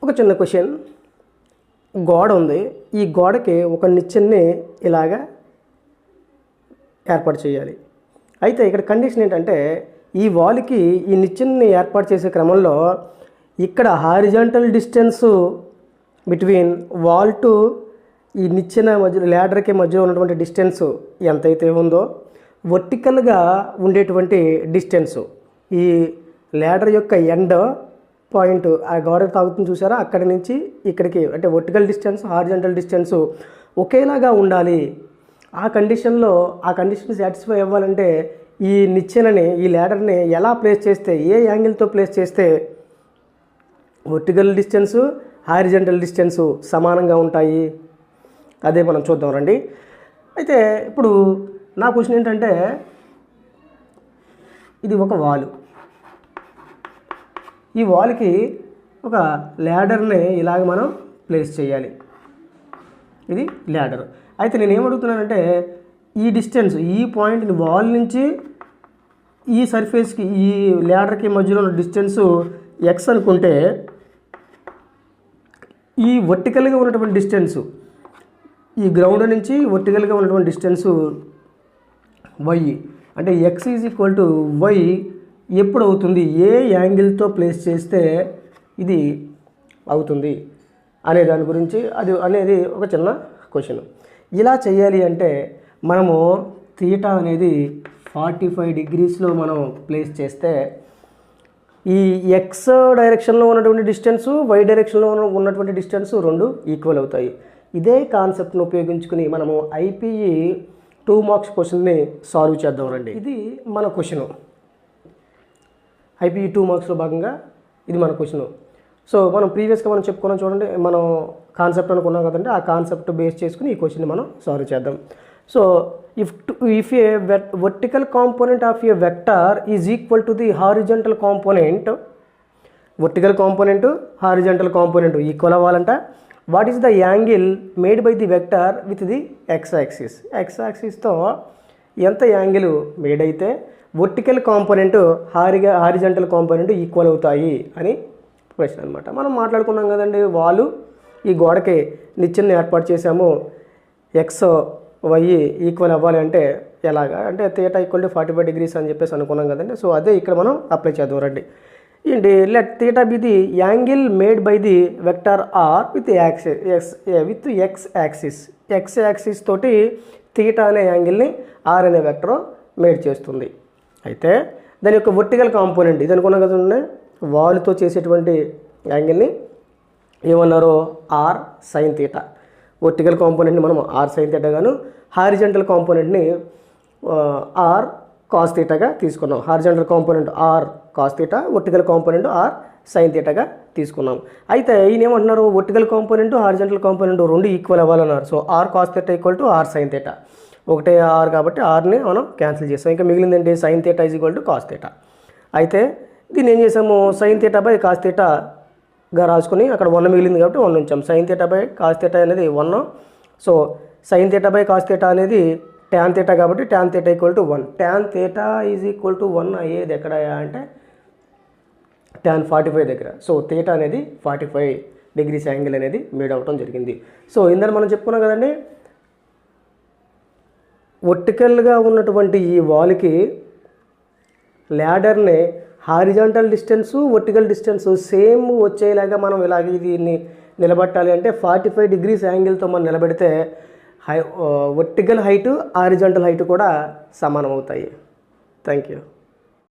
ఒక చిన్న క్వశ్చన్. గోడ ఉంది. ఈ గోడకి ఒక నిచ్చెన్ని ఇలాగా ఏర్పాటు చేయాలి. అయితే ఇక్కడ కండిషన్ ఏంటంటే ఈ వాల్కి ఈ నిచ్చెన్ని ఏర్పాటు చేసే క్రమంలో ఇక్కడ horizontal distance between wall to ఈ నిచ్చెన మధ్య ల్యాడర్కి మధ్యలో ఉన్నటువంటి డిస్టెన్స్ ఎంతైతే ఉందో వర్టికల్గా ఉండేటువంటి డిస్టెన్సు ఈ ల్యాడర్ యొక్క ఎండ్ పాయింట్ ఆ గోడకు తాగుతుంది చూసారా, అక్కడి నుంచి ఇక్కడికి అంటే వర్టికల్ డిస్టెన్స్ హారిజాంటల్ డిస్టెన్స్ ఒకేలాగా ఉండాలి. ఆ కండిషన్ సాటిస్ఫై అవ్వాలంటే ఈ నిచ్చెనని ఈ ల్యాడర్ని ఎలా ప్లేస్ చేస్తే, ఏ యాంగిల్తో ప్లేస్ చేస్తే వర్టికల్ డిస్టెన్సు హారిజాంటల్ డిస్టెన్సు సమానంగా ఉంటాయి, అదే మనం చూద్దాం రండి. అయితే ఇప్పుడు నా క్వశ్చన్ ఏంటంటే ఇది ఒక వాల్. ఈ వాల్కి ఒక ల్యాడర్ని ఇలాగ మనం ప్లేస్ చేయాలి. ఇది ల్యాడర్. అయితే నేను ఏమడుగుతున్నానంటే ఈ డిస్టెన్స్ ఈ పాయింట్ని వాల్ నుంచి ఈ సర్ఫేస్కి ఈ ల్యాడర్కి మధ్యలో ఉన్న డిస్టెన్సు ఎక్స్ అనుకుంటే ఈ వర్టికల్గా ఉన్నటువంటి డిస్టెన్సు ఈ గ్రౌండ్ నుంచి వర్టికల్గా ఉన్నటువంటి డిస్టెన్సు వై అంటే x is equal to y ఎప్పుడు అవుతుంది, ఏ యాంగిల్తో ప్లేస్ చేస్తే ఇది అవుతుంది అనే దాని గురించి అనేది ఒక చిన్న క్వశ్చన్. ఇలా చేయాలి అంటే మనము థీటా అనేది 45 డిగ్రీస్లో మనం ప్లేస్ చేస్తే ఈ ఎక్స్ డైరెక్షన్లో ఉన్నటువంటి డిస్టెన్సు వై డైరెక్షన్లో ఉన్నటువంటి డిస్టెన్స్ రెండు ఈక్వల్ అవుతాయి. ఇదే కాన్సెప్ట్ను ఉపయోగించుకుని మనము ఐపీఈ 2 మార్క్స్ క్వశ్చన్ని సాల్వ్ చేద్దాం రండి. ఇది మన క్వశ్చను. ఐపీఈ 2 మార్క్స్లో భాగంగా ఇది మన క్వశ్చను. సో మనం ప్రీవియస్గా మనం చెప్పుకున్నాం చూడండి, మనం కాన్సెప్ట్ అనుకున్నాం కదండి, ఆ కాన్సెప్ట్ బేస్ చేసుకుని ఈ క్వశ్చన్ని మనం సాల్వ్ చేద్దాం. So if a vertical component of a vector is equal to the horizontal component, vertical component horizontal component equal అవ్వాలంట. what is the angle made by the vector with the x-axis? x-axisతో ఎంత angle made అయితే vertical component horizontal component equal అవుతాయి అని ప్రశ్న అనమాట. మనం మాట్లాడుకున్నాం కదండి, వాలు ఈ గోడకి నిచ్చెన ఏర్పాటు చేసాము, ఎక్స్ వై ఈక్వల్ అవ్వాలి అంటే ఎలాగా అంటే థీటా ఈక్వల్ టు 45 డిగ్రీస్ అని చెప్పేసి అనుకున్నాం కదండి. సో అదే ఇక్కడ మనం అప్లై చేద్దాం రండి. ఏంటి, let theta be the angle made by the vector r with x axis తోటి థీటా అనే యాంగిల్ని ఆర్ అనే వెక్టర్ మేడ్ చేస్తుంది. అయితే దాని యొక్క వర్టికల్ కాంపోనెంట్ ఇది అనుకున్నాం కదండి, వాల్తో చేసేటువంటి యాంగిల్ని ఏమన్నారు, ఆర్ సైన్ థీటా. వర్టికల్ కాంపోనెంట్ని మనం ఆర్ సైన్ థీటా గాను హారిజంటల్ కాంపోనెంట్ని ఆర్ కాస్ థీటాగా తీసుకున్నాం. Horizontal component R cos theta, vertical component R sine థీటాగా తీసుకున్నాం. అయితే ఈయన ఏమంటున్నారు, వర్టికల్ కాంపోనెంట్ హారిజంటల్ కాంపోనెంట్ రెండు ఈక్వల్ అవ్వాలన్నారు. So R cos theta equal to R sine theta, ఒకటే ఆర్ కాబట్టి ఆర్ని మనం క్యాన్సిల్ చేస్తాం. ఇంకా మిగిలింది ఏంటి, sine theta is equal to cos theta. అయితే దీన్ని ఏం చేసాము, సైన్ థీటా బై కాస్ థీటాగా రాసుకుని అక్కడ 1 మిగిలింది కాబట్టి 1 ఉంచాం. Sine theta by cos theta అనేది 1. So sine theta by cos theta అనేది ట్యాన్ థీటా కాబట్టి tan theta equal to 1. Tan theta is equal to 1 అయ్యేది ఎక్కడ అంటే ట్యాన్ 45 దగ్గర. సో థీటా అనేది 45 డిగ్రీస్ యాంగిల్ అనేది మేడ్ అవటం జరిగింది. సో ఇందని మనం చెప్పుకున్నాం కదండి, వర్టికల్గా ఉన్నటువంటి ఈ వాల్కి ల్యాడర్ని horizontal distance vertical distance same వచ్చేలాగా మనం ఇలాగ దీన్ని నిలబెట్టాలి అంటే 45 డిగ్రీస్ యాంగిల్తో మనం నిలబెడితే వర్టికల్ హైటు హారిజాంటల్ హైటు కూడా సమానం అవుతాయి. Thank you.